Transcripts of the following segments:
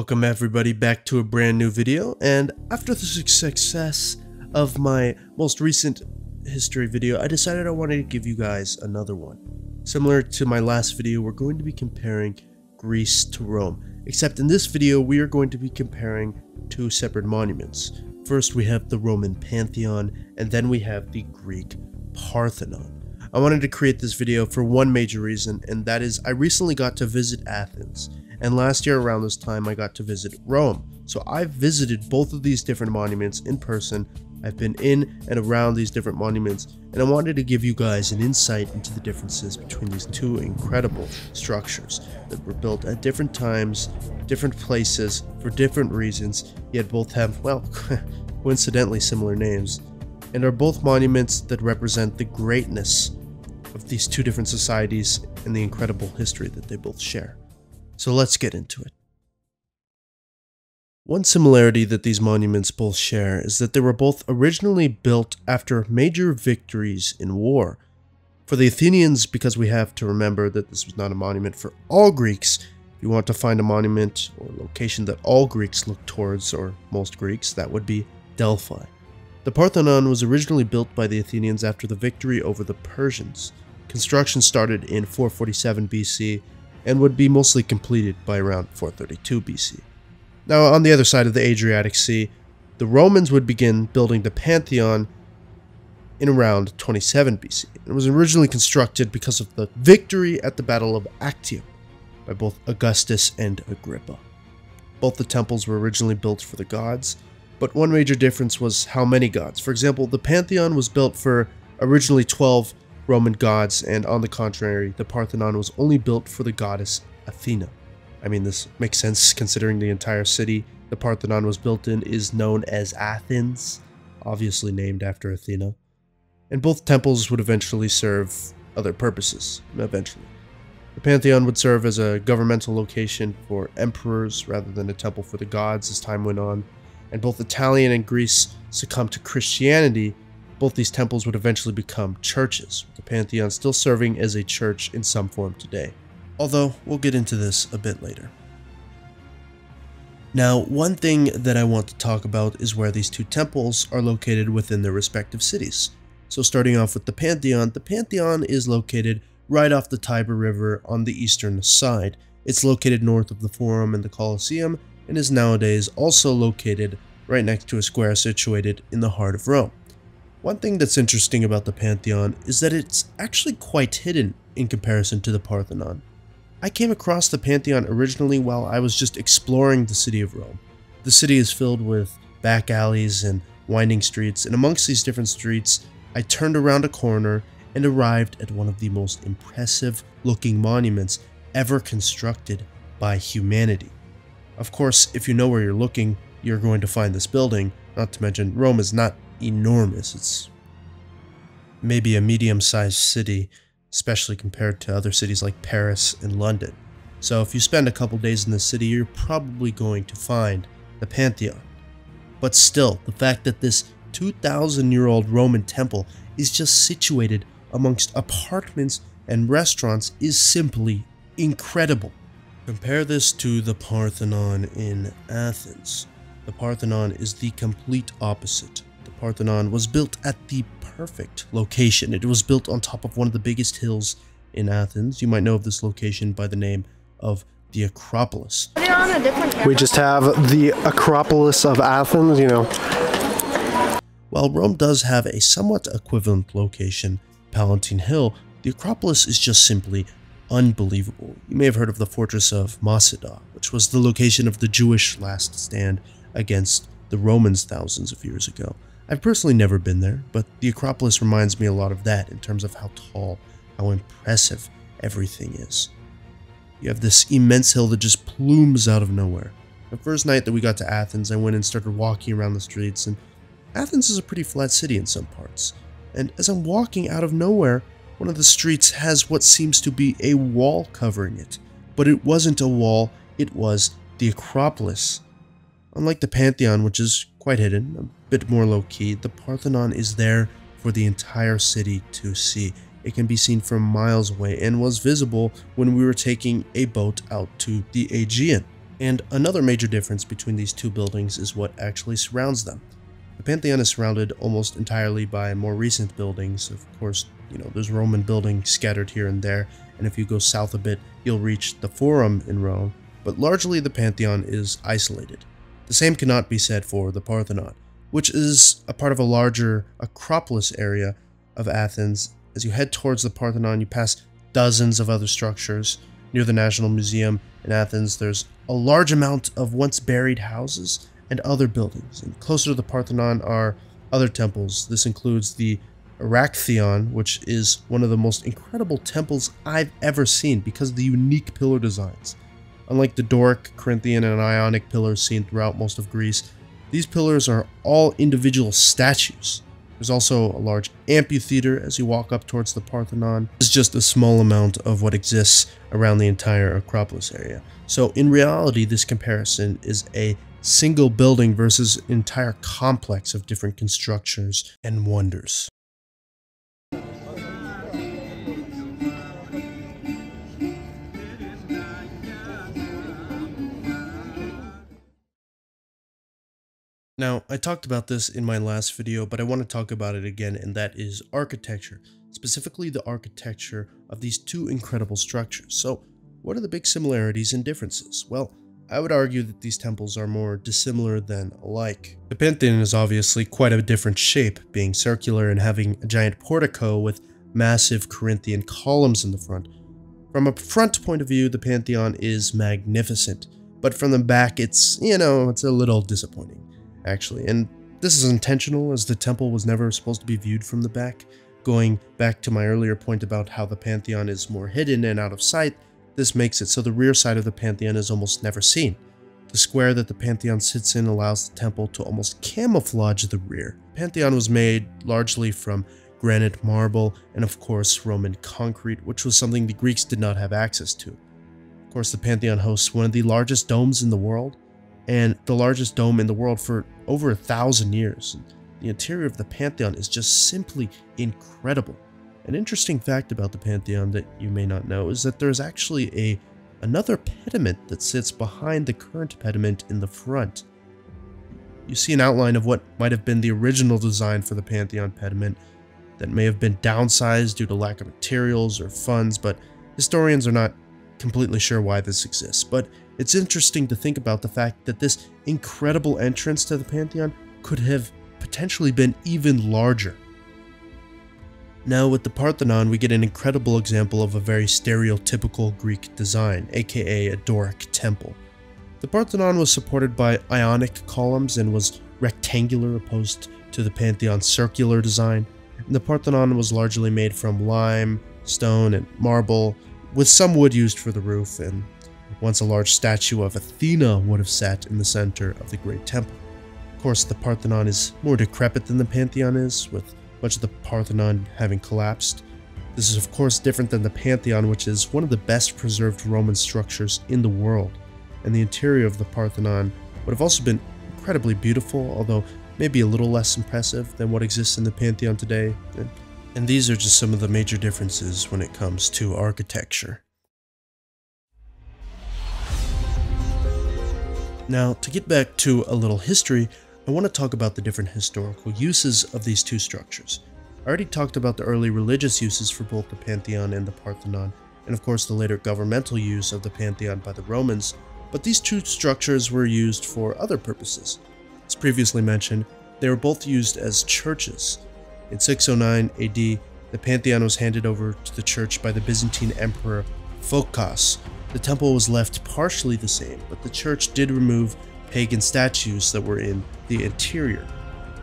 Welcome everybody back to a brand new video, and after the success of my most recent history video, I decided I wanted to give you guys another one. Similar to my last video, we're going to be comparing Greece to Rome, except in this video we are going to be comparing two separate monuments. First we have the Roman Pantheon, and then we have the Greek Parthenon. I wanted to create this video for one major reason, and that is I recently got to visit Athens. And last year around this time I got to visit Rome. So I've visited both of these different monuments in person. I've been in and around these different monuments, and I wanted to give you guys an insight into the differences between these two incredible structures that were built at different times, different places, for different reasons, yet both have, well, coincidentally similar names, and are both monuments that represent the greatness of these two different societies and the incredible history that they both share. So let's get into it. One similarity that these monuments both share is that they were both originally built after major victories in war. For the Athenians, because we have to remember that this was not a monument for all Greeks, if you want to find a monument or location that all Greeks look towards, or most Greeks, that would be Delphi. The Parthenon was originally built by the Athenians after the victory over the Persians. Construction started in 447 BC, and would be mostly completed by around 432 BC. Now, on the other side of the Adriatic Sea, the Romans would begin building the Pantheon in around 27 BC. It was originally constructed because of the victory at the Battle of Actium by both Augustus and Agrippa. Both the temples were originally built for the gods, but one major difference was how many gods. For example, the Pantheon was built for originally 12 Roman gods, and on the contrary, the Parthenon was only built for the goddess Athena. I mean, this makes sense considering the entire city the Parthenon was built in is known as Athens, obviously named after Athena. And both temples would eventually serve other purposes, eventually. The Pantheon would serve as a governmental location for emperors rather than a temple for the gods as time went on, and both Italian and Greece succumbed to Christianity. Both these temples would eventually become churches, with the Pantheon still serving as a church in some form today. Although, we'll get into this a bit later. Now, one thing that I want to talk about is where these two temples are located within their respective cities. So starting off with the Pantheon is located right off the Tiber River on the eastern side. It's located north of the Forum and the Colosseum, and is nowadays also located right next to a square situated in the heart of Rome. One thing that's interesting about the Pantheon is that it's actually quite hidden in comparison to the Parthenon. I came across the Pantheon originally while I was just exploring the city of Rome. The city is filled with back alleys and winding streets, and amongst these different streets, I turned around a corner and arrived at one of the most impressive looking monuments ever constructed by humanity. Of course, if you know where you're looking, you're going to find this building, not to mention Rome is not enormous. It's maybe a medium-sized city, especially compared to other cities like Paris and London. So if you spend a couple days in the city, you're probably going to find the Pantheon. But still, the fact that this 2,000-year-old Roman temple is just situated amongst apartments and restaurants is simply incredible. Compare this to the Parthenon in Athens. The Parthenon is the complete opposite. The Parthenon was built at the perfect location. It was built on top of one of the biggest hills in Athens. You might know of this location by the name of the Acropolis. We just have the Acropolis of Athens, you know. While Rome does have a somewhat equivalent location, Palatine Hill, the Acropolis is just simply unbelievable. You may have heard of the fortress of Masada, which was the location of the Jewish last stand against the Romans thousands of years ago. I've personally never been there, but the Acropolis reminds me a lot of that in terms of how tall, how impressive everything is. You have this immense hill that just plumes out of nowhere. The first night that we got to Athens, I went and started walking around the streets, and Athens is a pretty flat city in some parts. And as I'm walking out of nowhere, one of the streets has what seems to be a wall covering it. But it wasn't a wall, it was the Acropolis. Unlike the Pantheon, which is quite hidden, a bit more low-key, the Parthenon is there for the entire city to see. It can be seen from miles away and was visible when we were taking a boat out to the Aegean. And another major difference between these two buildings is what actually surrounds them. The Pantheon is surrounded almost entirely by more recent buildings. Of course, there's Roman buildings scattered here and there, and if you go south a bit, you'll reach the Forum in Rome, but largely the Pantheon is isolated. The same cannot be said for the Parthenon, which is a part of a larger Acropolis area of Athens. As you head towards the Parthenon, you pass dozens of other structures. Near the National Museum in Athens, there's a large amount of once buried houses and other buildings. And closer to the Parthenon are other temples. This includes the Erechtheion, which is one of the most incredible temples I've ever seen because of the unique pillar designs. Unlike the Doric, Corinthian, and Ionic pillars seen throughout most of Greece, these pillars are all individual statues. There's also a large amphitheater as you walk up towards the Parthenon. This is just a small amount of what exists around the entire Acropolis area. So in reality, this comparison is a single building versus an entire complex of different constructions and wonders. Now, I talked about this in my last video, but I want to talk about it again, and that is architecture, specifically the architecture of these two incredible structures. So, what are the big similarities and differences? Well, I would argue that these temples are more dissimilar than alike. The Pantheon is obviously quite a different shape, being circular and having a giant portico with massive Corinthian columns in the front. From a front point of view, the Pantheon is magnificent, but from the back, it's a little disappointing, actually. And this is intentional, as the temple was never supposed to be viewed from the back. Going back to my earlier point about how the Pantheon is more hidden and out of sight, this makes it so the rear side of the Pantheon is almost never seen. The square that the Pantheon sits in allows the temple to almost camouflage the rear. The Pantheon was made largely from granite marble and of course Roman concrete, which was something the Greeks did not have access to. Of course, the Pantheon hosts one of the largest domes in the world, and the largest dome in the world for over 1,000 years. The interior of the Pantheon is just simply incredible. An interesting fact about the Pantheon that you may not know is that there's actually another pediment that sits behind the current pediment in the front. You see an outline of what might have been the original design for the Pantheon pediment that may have been downsized due to lack of materials or funds, but historians are not completely sure why this exists. But it's interesting to think about the fact that this incredible entrance to the Pantheon could have potentially been even larger. Now with the Parthenon, we get an incredible example of a very stereotypical Greek design, aka a Doric temple. The Parthenon was supported by Ionic columns and was rectangular opposed to the Pantheon's circular design. And the Parthenon was largely made from lime, stone, and marble, with some wood used for the roof, and once a large statue of Athena would have sat in the center of the great temple. Of course, the Parthenon is more decrepit than the Pantheon is, with much of the Parthenon having collapsed. This is of course different than the Pantheon, which is one of the best preserved Roman structures in the world, and the interior of the Parthenon would have also been incredibly beautiful, although maybe a little less impressive than what exists in the Pantheon today. And these are just some of the major differences when it comes to architecture. Now, to get back to a little history, I want to talk about the different historical uses of these two structures. I already talked about the early religious uses for both the Pantheon and the Parthenon, and of course the later governmental use of the Pantheon by the Romans, but these two structures were used for other purposes. As previously mentioned, they were both used as churches. In 609 AD, the Pantheon was handed over to the church by the Byzantine Emperor Phocas. The temple was left partially the same, but the church did remove pagan statues that were in the interior.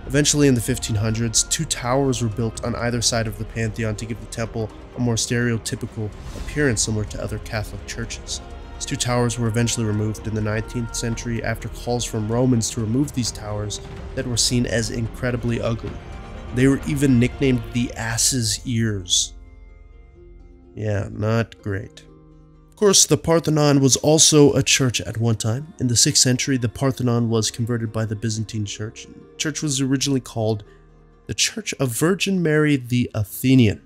Eventually in the 1500s, two towers were built on either side of the Pantheon to give the temple a more stereotypical appearance similar to other Catholic churches. These two towers were eventually removed in the 19th century after calls from Romans to remove these towers that were seen as incredibly ugly. They were even nicknamed the Ass's Ears. Yeah, not great. Of course, the Parthenon was also a church at one time. In the 6th century, the Parthenon was converted by the Byzantine Church. The church was originally called the Church of Virgin Mary the Athenian.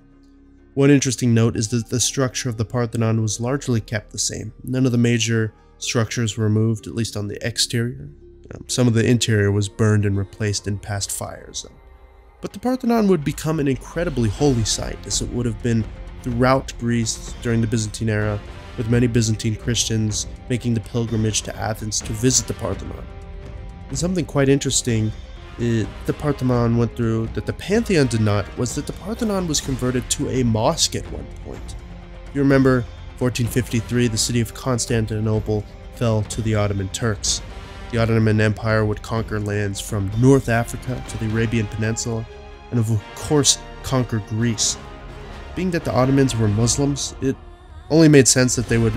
One interesting note is that the structure of the Parthenon was largely kept the same. None of the major structures were removed, at least on the exterior. Some of the interior was burned and replaced in past fires. But the Parthenon would become an incredibly holy site, as it would have been throughout Greece during the Byzantine era, with many Byzantine Christians making the pilgrimage to Athens to visit the Parthenon. And something quite interesting the Parthenon went through that the Pantheon did not was that the Parthenon was converted to a mosque at one point. You remember, 1453, the city of Constantinople fell to the Ottoman Turks. The Ottoman Empire would conquer lands from North Africa to the Arabian Peninsula, and of course conquer Greece. Being that the Ottomans were Muslims, it only made sense that they would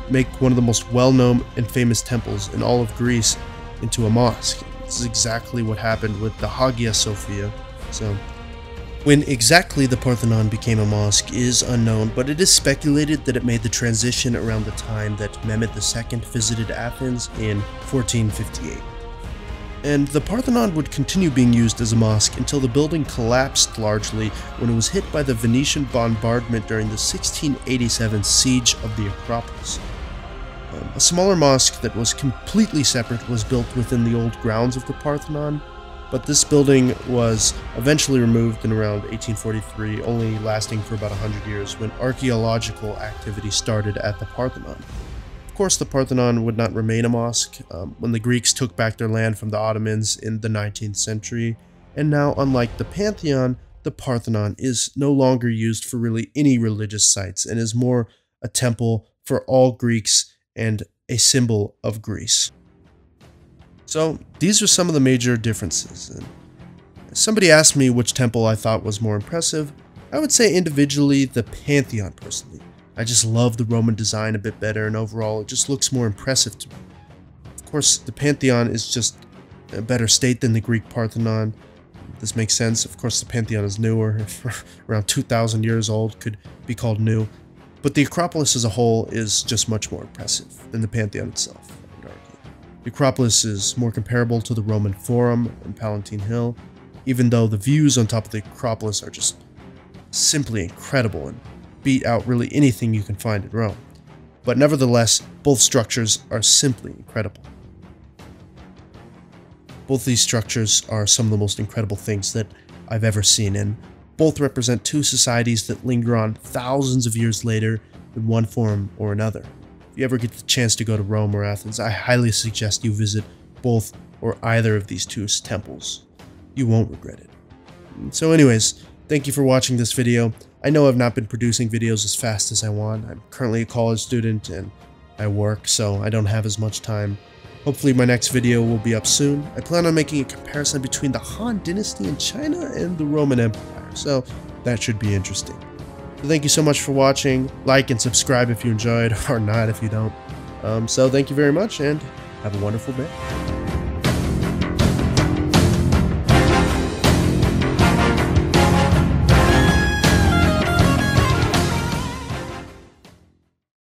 make one of the most well-known and famous temples in all of Greece into a mosque. This is exactly what happened with the Hagia Sophia. So, when exactly the Parthenon became a mosque is unknown, but it is speculated that it made the transition around the time that Mehmed II visited Athens in 1458. And the Parthenon would continue being used as a mosque until the building collapsed largely when it was hit by the Venetian bombardment during the 1687 siege of the Acropolis. A smaller mosque that was completely separate was built within the old grounds of the Parthenon, but this building was eventually removed in around 1843, only lasting for about 100 years when archaeological activity started at the Parthenon. Of course, the Parthenon would not remain a mosque when the Greeks took back their land from the Ottomans in the 19th century, and now, unlike the Pantheon, the Parthenon is no longer used for really any religious sites and is more a temple for all Greeks and a symbol of Greece. So these are some of the major differences. And if somebody asked me which temple I thought was more impressive, I would say individually the Pantheon personally. I just love the Roman design a bit better, and overall it just looks more impressive to me. Of course, the Pantheon is just a better state than the Greek Parthenon. This makes sense. Of course, the Pantheon is newer, around 2,000 years old, could be called new. But the Acropolis as a whole is just much more impressive than the Pantheon itself. The Acropolis is more comparable to the Roman Forum and Palatine Hill, even though the views on top of the Acropolis are just simply incredible and beat out really anything you can find in Rome. But nevertheless, both structures are simply incredible. Both these structures are some of the most incredible things that I've ever seen, and both represent two societies that linger on thousands of years later in one form or another. If you ever get the chance to go to Rome or Athens, I highly suggest you visit both or either of these two temples. You won't regret it. So anyways, thank you for watching this video. I know I've not been producing videos as fast as I want. I'm currently a college student and I work, so I don't have as much time. Hopefully my next video will be up soon. I plan on making a comparison between the Han Dynasty in China and the Roman Empire, so that should be interesting. So thank you so much for watching. Like and subscribe if you enjoyed, or not if you don't. So thank you very much, and have a wonderful day.